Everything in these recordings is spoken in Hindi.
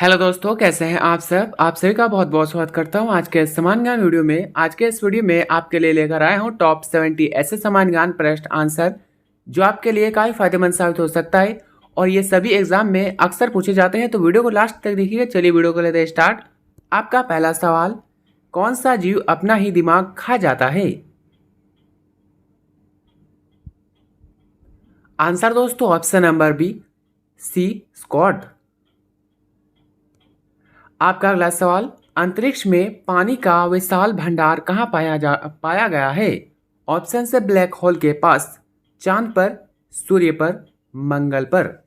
हेलो दोस्तों, कैसे हैं आप सब। आप सभी का बहुत बहुत स्वागत करता हूं आज के समान ज्ञान वीडियो में। आज के इस वीडियो में आपके लिए लेकर आया हूं टॉप 70 ऐसे समान ज्ञान प्रश्न आंसर जो आपके लिए काफ़ी फायदेमंद साबित हो सकता है और ये सभी एग्जाम में अक्सर पूछे जाते हैं। तो वीडियो को लास्ट तक देखिए। चलिए वीडियो को लेते हैं स्टार्ट। आपका पहला सवाल, कौन सा जीव अपना ही दिमाग खा जाता है। आंसर दोस्तों ऑप्शन नंबर बी, सी स्कॉट। आपका अगला सवाल, अंतरिक्ष में पानी का विशाल भंडार कहाँ पाया गया है। ऑप्शन से ब्लैक होल के पास, चांद पर, सूर्य पर, मंगल पर।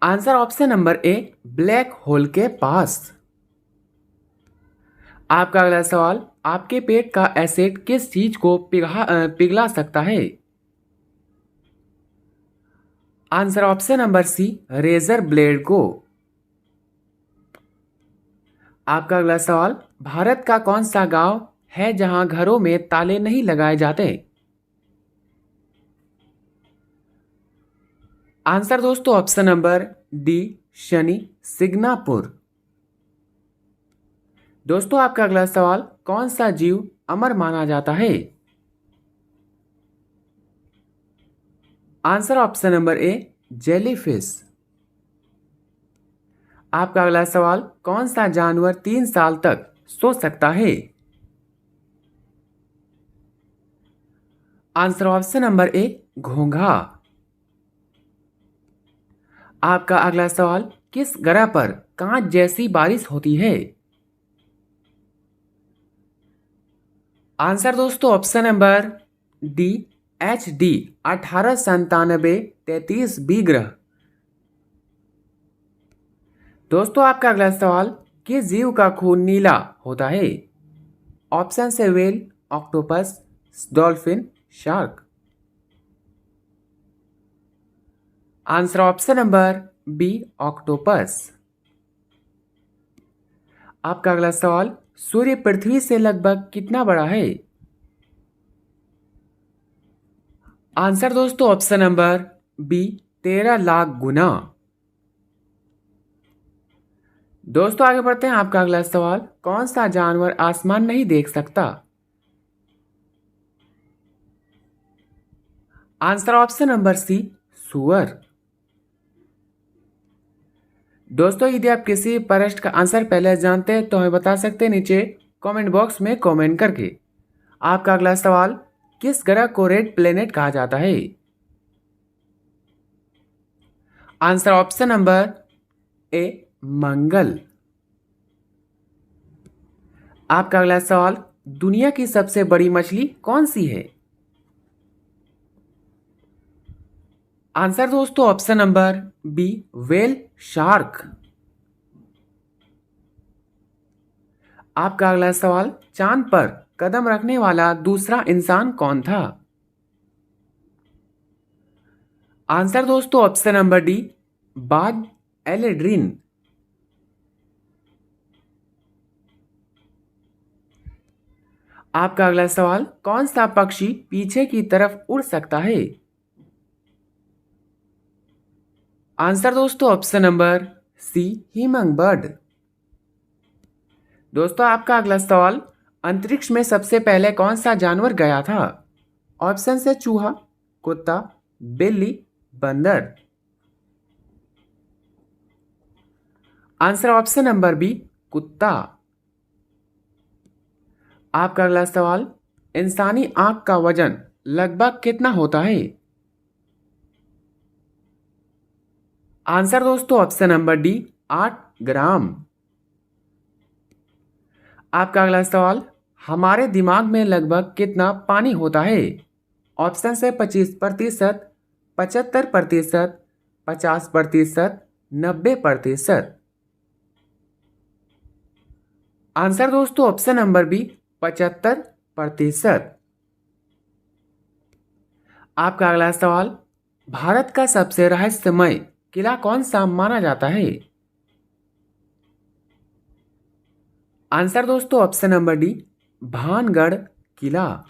Answer option number A, black hole के पास। आपका अगला सवाल, आपके पेट का एसिड किस चीज को पिघला सकता है। Answer option number C, razor blade को। आपका अगला सवाल, भारत का कौन सा गांव है जहां घरों में ताले नहीं लगाए जाते। आंसर दोस्तों option number D, Shani Shingnapur. दोस्तों आपका अगला सवाल, कौन सा जीव अमर माना जाता है। Answer option number A, jellyfish. आपका अगला सवाल, कौन सा जानवर 3 साल तक सो सकता है। आंसर ऑप्शन नंबर ए, घोंघा। आपका अगला सवाल, किस ग्रह पर कांच जैसी बारिश होती है। आंसर दोस्तों ऑप्शन नंबर डी, HD 1897-33 ग्रह। दोस्तों आपका अगला सवाल, किस जीव का खून नीला होता है। ऑप्शन से whale, octopus, dolphin, shark. Answer option number B, octopus. आपका अगला सवाल, सूर्य पृथ्वी से लगभग कितना बड़ा है। आंसर दोस्तों ऑप्शन नंबर बी, 13 लाख गुना। दोस्तों आगे बढ़ते हैं। आपका अगला सवाल, कौन सा जानवर आसमान नहीं देख सकता। आंसर ऑप्शन नंबर सी, सुअर। दोस्तों यदि आप किसी प्रश्न का आंसर पहले जानते हैं तो हमें बता सकते हैं नीचे कमेंट बॉक्स में कमेंट करके। आपका अगला सवाल, किस ग्रह को रेड प्लेनेट कहा जाता है। आंसर ऑप्शन नंबर ए, मंगल। आपका अगला सवाल, दुनिया की सबसे बड़ी मछली कौन सी है। आंसर दोस्तों option number B, whale shark. आपका अगला सवाल, चांद पर कदम रखने वाला दूसरा इंसान कौन था। आंसर दोस्तों ऑप्शन नंबर डी, बाज एल्ड्रिन। आपका अगला सवाल, कौन सा पक्षी पीछे की तरफ उड़ सकता है। आंसर दोस्तों ऑप्शन नंबर सी, हिमंग बर्ड। दोस्तों आपका अगला सवाल, अंतरिक्ष में सबसे पहले कौन सा जानवर गया था। ऑप्शन से चूहा, कुत्ता, बिल्ली, बंदर। आंसर ऑप्शन नंबर बी, कुत्ता। आपका अगला सवाल, इंसानी आंख का वजन लगभग कितना होता है। आंसर दोस्तों ऑप्शन नंबर डी, 8 ग्राम। आपका अगला सवाल, हमारे दिमाग में लगभग कितना पानी होता है। ऑप्शन से 25%, 75%, 50%, 90%। आंसर दोस्तों ऑप्शन नंबर बी, 75%। आपका अगला सवाल, भारत का सबसे रहस्यमय किला कौन सा माना जाता है। आंसर दोस्तों ऑप्शन नंबर डी, भानगढ़ किला।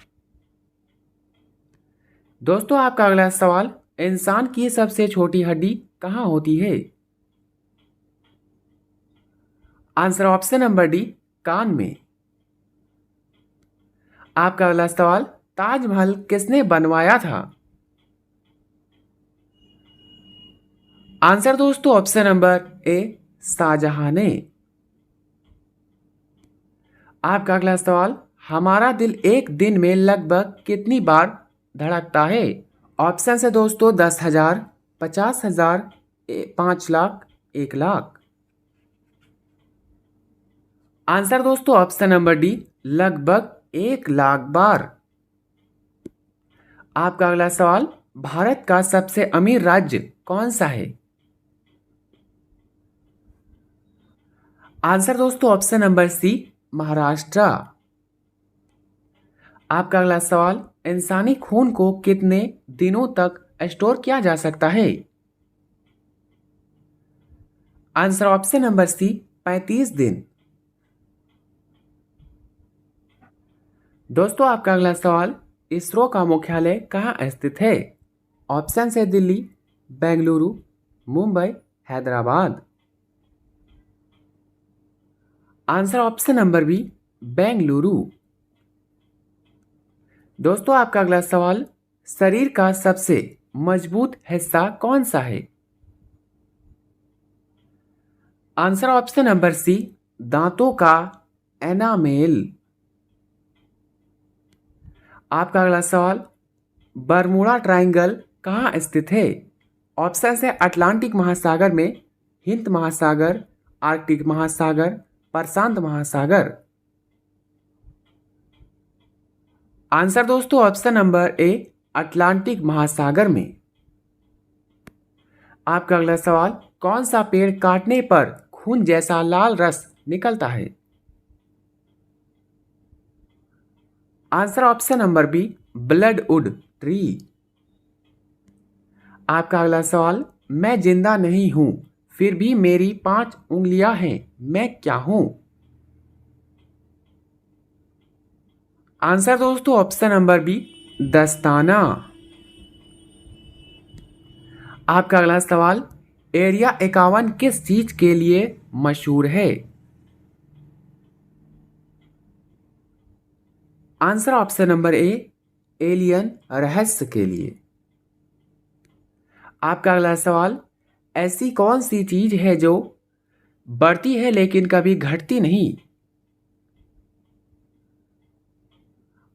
दोस्तों आपका अगला सवाल, इंसान की सबसे छोटी हड्डी कहाँ होती है? आंसर ऑप्शन नंबर डी, कान में। आपका अगला सवाल, ताजमहल किसने बनवाया था? आंसर दोस्तों ऑप्शन नंबर ए, शाहजहां ने। आपका अगला सवाल, हमारा दिल एक दिन में लगभग कितनी बार धड़कता है? ऑप्शन है दोस्तों 10,000, 50,000, 5 लाख, 1 लाख। आंसर दोस्तों ऑप्शन नंबर डी, लगभग 1 लाख बार। आपका अगला सवाल, भारत का सबसे अमीर राज्य कौन सा है? आंसर दोस्तों ऑप्शन नंबर सी, महाराष्ट्र। आपका अगला सवाल, इंसानी खून को कितने दिनों तक स्टोर किया जा सकता है? आंसर ऑप्शन नंबर सी, 35 दिन। दोस्तों आपका अगला सवाल, इसरो का मुख्यालय कहाँ स्थित है? ऑप्शन है Delhi, Bengaluru, Mumbai, Hyderabad. Answer option number B, Bengaluru. दोस्तों आपका अगला सवाल, शरीर का सबसे मजबूत हिस्सा कौन सा है? आंसर ऑप्शन नंबर सी, दांतों का एनामेल। आपका अगला सवाल, बरमूडा ट्रायंगल कहाँ स्थित है? ऑप्शन है अटलांटिक महासागर में, हिंद महासागर, आर्कटिक महासागर, प्रशांत महासागर। आंसर दोस्तों ऑप्शन नंबर ए, अटलांटिक महासागर में। आपका अगला सवाल, कौन सा पेड़ काटने पर खून जैसा लाल रस निकलता है? Answer option number B, bloodwood tree. आपका अगला सवाल, मैं जिंदा नहीं हूं फिर भी मेरी 5 उंगलियां हैं, मैं क्या हूं? आंसर दोस्तों ऑप्शन नंबर बी, दस्ताना। आपका अगला सवाल, एरिया 51 किस चीज के लिए मशहूर है? Answer option number A, alien रहस्य के लिए। आपका अगला सवाल, ऐसी कौन सी चीज है जो बढ़ती है लेकिन कभी घटती नहीं?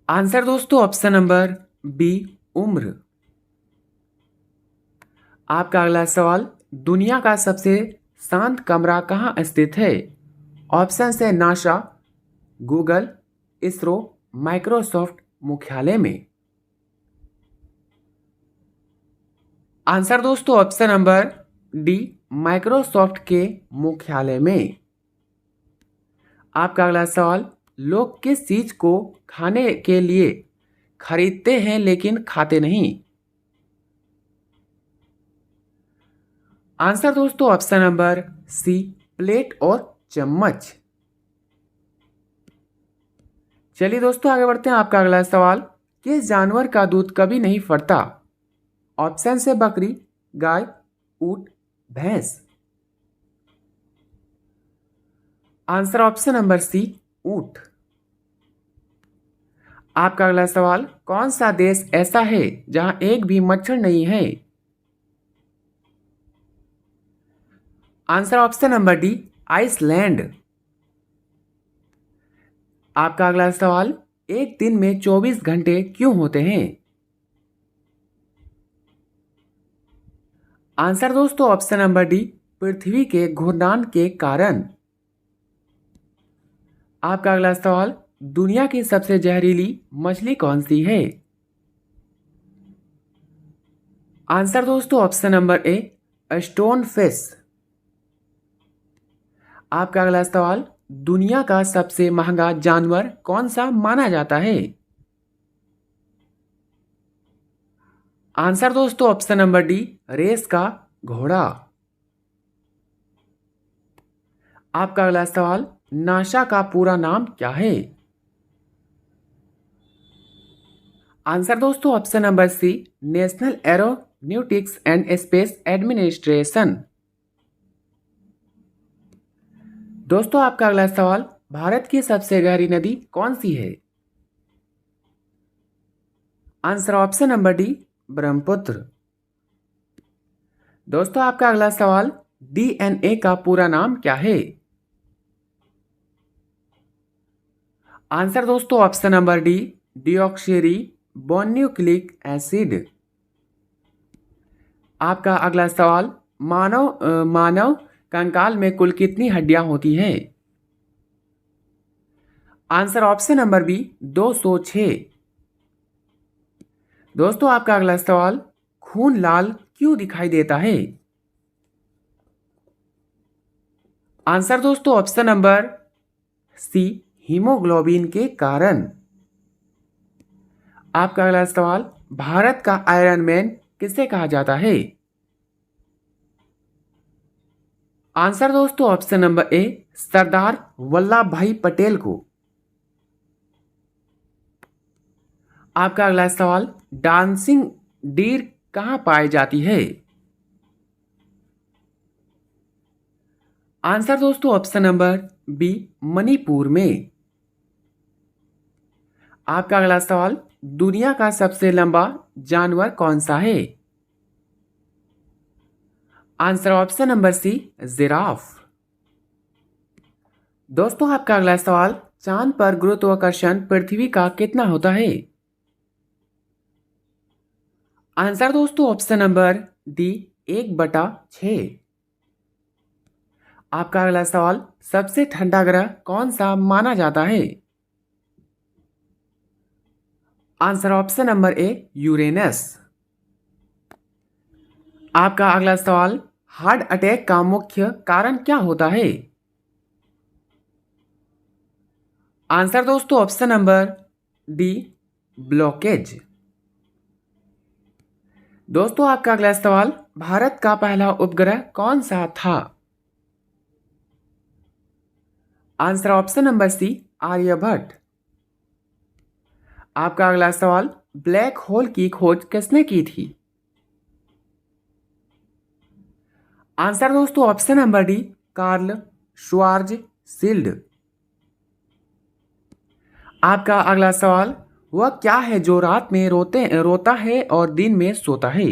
आंसर दोस्तों ऑप्शन नंबर बी, उम्र। आपका अगला सवाल, दुनिया का सबसे शांत कमरा कहाँ स्थित है? ऑप्शन है नासा, गूगल, इसरो, माइक्रोसॉफ्ट मुख्यालय में। आंसर दोस्तों ऑप्शन नंबर डी, माइक्रोसॉफ्ट के मुख्यालय में। आपका अगला सवाल, लोग किस चीज को खाने के लिए खरीदते हैं लेकिन खाते नहीं? आंसर दोस्तों ऑप्शन नंबर सी, प्लेट और चम्मच। चलिए दोस्तों आगे बढ़ते हैं। आपका अगला सवाल, किस जानवर का दूध कभी नहीं फटता? ऑप्शन से बकरी, गाय, ऊंट, भैंस। आंसर ऑप्शन नंबर सी, ऊंट। आपका अगला सवाल, कौन सा देश ऐसा है जहां एक भी मच्छर नहीं है? Answer option number D, Iceland. आपका अगला सवाल, एक दिन में 24 घंटे क्यों होते हैं? आंसर दोस्तों ऑप्शन नंबर डी, पृथ्वी के घूर्णन के कारण। आपका अगला सवाल, दुनिया की सबसे जहरीली मछली कौन सी है? आंसर दोस्तों option number A, stone fish. आपका अगला सवाल, दुनिया का सबसे महंगा जानवर कौन सा माना जाता है? आंसर दोस्तों ऑप्शन नंबर डी, रेस का घोड़ा। आपका अगला सवाल, नासा का पूरा नाम क्या है? आंसर दोस्तों option number C, national aeronautics and space administration. दोस्तों आपका अगला सवाल, भारत की सबसे गहरी नदी कौन सी है? Answer option number D, Brahmaputra. दोस्तों आपका अगला सवाल, डीएनए का पूरा नाम क्या है? आंसर दोस्तों option number D, deoxyribonucleic acid. आपका अगला सवाल, मानव कंकाल में कुल कितनी हड्डियां होती हैं? Answer option number B, 206। दोस्तों आपका अगला सवाल, खून लाल क्यों दिखाई देता है? आंसर दोस्तों ऑप्शन नंबर सी, हीमोग्लोबिन के कारण। आपका अगला सवाल, भारत का आयरन मैन किसे कहा जाता है? आंसर दोस्तों option number A, Sardar Vallabh भाई पटेल को। आपका अगला सवाल, डांसिंग डीर कहां पाई जाती है? आंसर दोस्तों ऑप्शन नंबर बी, मणिपुर में। आपका अगला सवाल, दुनिया का सबसे लंबा जानवर कौन सा है? Answer option number C, giraffe. दोस्तों आपका अगला सवाल, चांद पर गुरुत्वाकर्षण पृथ्वी का कितना होता है? आंसर दोस्तों ऑप्शन नंबर डी, 1/6। आपका अगला सवाल, सबसे ठंडा ग्रह कौन सा माना जाता है? Answer option number A, Uranus. आपका अगला सवाल, हार्ट अटैक का मुख्य कारण क्या होता है? आंसर दोस्तों ऑप्शन नंबर डी, ब्लॉकेज। दोस्तों आपका अगला सवाल, भारत का पहला उपग्रह कौन सा था? Answer option number C, Aryabhata. आपका अगला सवाल, ब्लैक होल की खोज किसने की थी? आंसर दोस्तों option number D, Karl Schwarzschild. आपका अगला सवाल, वह क्या है जो रात में रोता है और दिन में सोता है?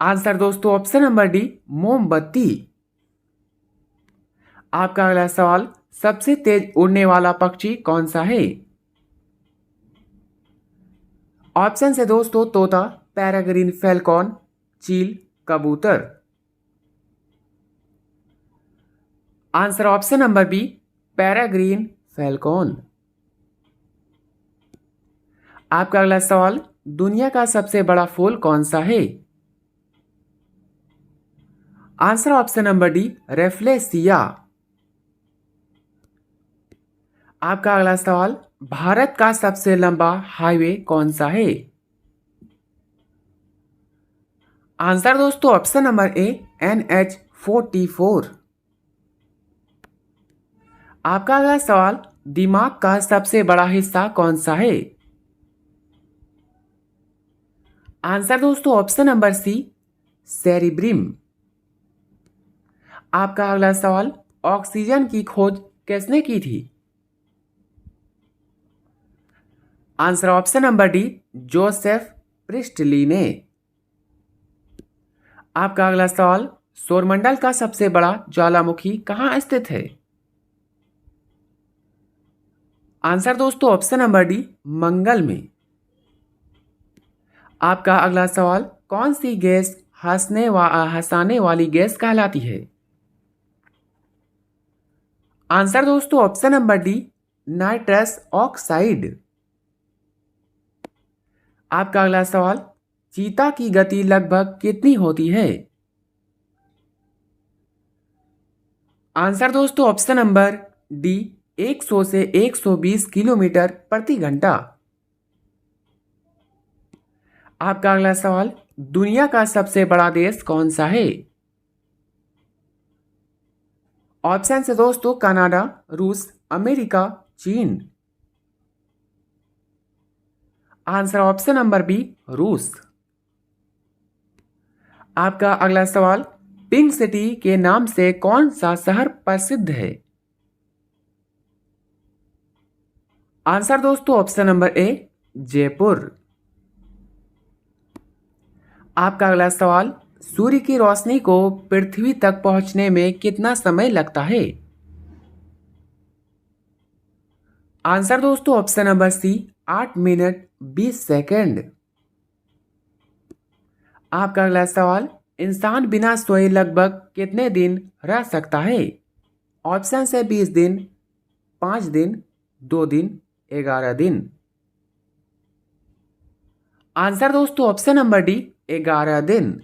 आंसर दोस्तों ऑप्शन नंबर डी, मोमबत्ती। आपका अगला सवाल, सबसे तेज उड़ने वाला पक्षी कौन सा है? ऑप्शन से दोस्तों तोता, पैराग्रीन फैल्कॉन, चील, कबूतर। Answer option number B, peregrine falcon. आपका अगला सवाल, दुनिया का सबसे बड़ा फूल कौन सा है? Answer option number D, Rafflesia. आपका अगला सवाल, भारत का सबसे लंबा हाईवे कौन सा है? आंसर दोस्तों ऑप्शन नंबर ए, NH-44। आपका अगला सवाल, दिमाग का सबसे बड़ा हिस्सा कौन सा है? आंसर दोस्तों ऑप्शन नंबर सी, सेरिब्रिम। आपका अगला सवाल, ऑक्सीजन की खोज किसने की थी? Answer option number D, Joseph priestly ने। आपका अगला सवाल, सौरमंडल का सबसे बड़ा ज्वालामुखी कहां स्थित है? आंसर दोस्तों ऑप्शन नंबर डी, मंगल में। आपका अगला सवाल, कौन सी गैस हंसाने वाली गैस कहलाती है? आंसर दोस्तों option number D, nitrous oxide. आपका अगला सवाल, चीता की गति लगभग कितनी होती है? आंसर दोस्तों ऑप्शन नंबर डी, 100 से 120 किलोमीटर प्रति घंटा। आपका अगला सवाल, दुनिया का सबसे बड़ा देश कौन सा है? ऑप्शन से दोस्तों कनाडा, रूस, अमेरिका, चीन। आंसर ऑप्शन नंबर बी, रूस। आपका अगला सवाल, पिंक सिटी के नाम से कौन सा शहर प्रसिद्ध है? आंसर दोस्तों ऑप्शन नंबर ए, जयपुर। आपका अगला सवाल, सूर्य की रोशनी को पृथ्वी तक पहुंचने में कितना समय लगता है? आंसर दोस्तों option number C, 8 minute 20 second. आपका अगला सवाल, इंसान बिना सोए लगभग कितने दिन रह सकता है? ऑप्शन है 20 दिन, 5 दिन, 2 दिन, 11 दिन। आंसर दोस्तों ऑप्शन नंबर डी, 11 दिन।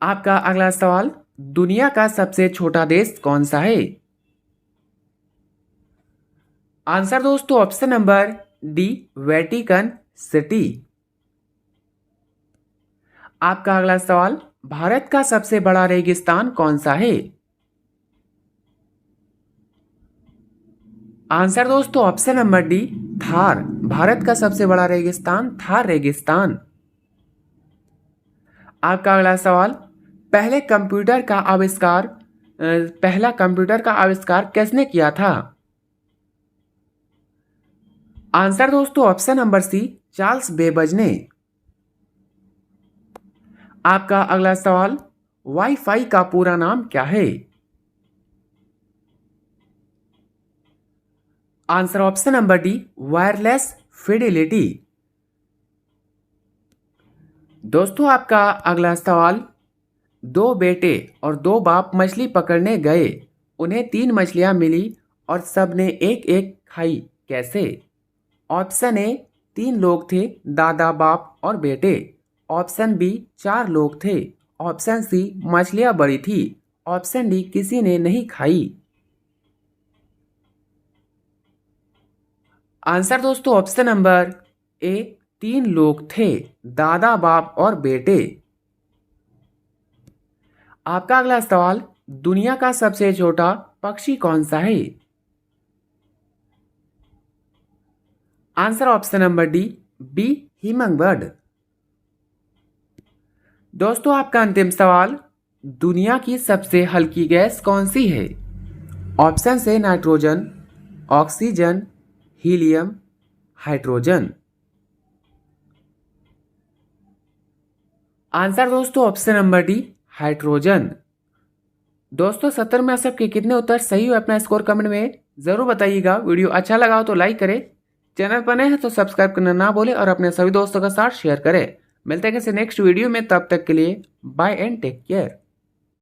आपका अगला सवाल, दुनिया का सबसे छोटा देश कौन सा है? आंसर दोस्तों option number D, Vatican city. आपका अगला सवाल, भारत का सबसे बड़ा रेगिस्तान कौन सा है? आंसर दोस्तों option number D, Thar. Bharat का सबसे बड़ा रेगिस्तान थार रेगिस्तान। आपका अगला सवाल, पहला कंप्यूटर का आविष्कार किसने किया था? आंसर दोस्तों ऑप्शन नंबर सी, चार्ल्स बेबज ने। आपका अगला सवाल, वाईफाई का पूरा नाम क्या है? Answer option number D, wireless Fidelity. दोस्तों आपका अगला सवाल, 2 बेटे और 2 बाप मछली पकड़ने गए, उन्हें 3 मछलियां मिली और सबने एक एक खाई, कैसे? ऑप्शन ए, 3 लोग थे, दादा बाप और बेटे। ऑप्शन बी, 4 लोग थे। ऑप्शन सी, मछलियां बड़ी थी। ऑप्शन डी, किसी ने नहीं खाई। आंसर दोस्तों ऑप्शन नंबर ए, 3 लोग थे, दादा बाप और बेटे। आपका अगला सवाल, दुनिया का सबसे छोटा पक्षी कौन सा है? Answer option number D, B, hummingbird. दोस्तों आपका अंतिम सवाल, दुनिया की सबसे हल्की गैस कौन सी है? ऑप्शन से nitrogen, oxygen, helium, hydrogen. Answer दोस्तों ऑप्शन नंबर डी, हाइड्रोजन। दोस्तों 70 में सबके कितने उत्तर सही हुए अपना स्कोर कमेंट में जरूर बताइएगा। वीडियो अच्छा लगा हो तो लाइक करें, चैनल पर नए हैं तो सब्सक्राइब करना ना भूलें और अपने सभी दोस्तों के साथ शेयर करें। मिलते हैं किसी नेक्स्ट वीडियो में, तब तक के लिए बाय एंड टेक केयर।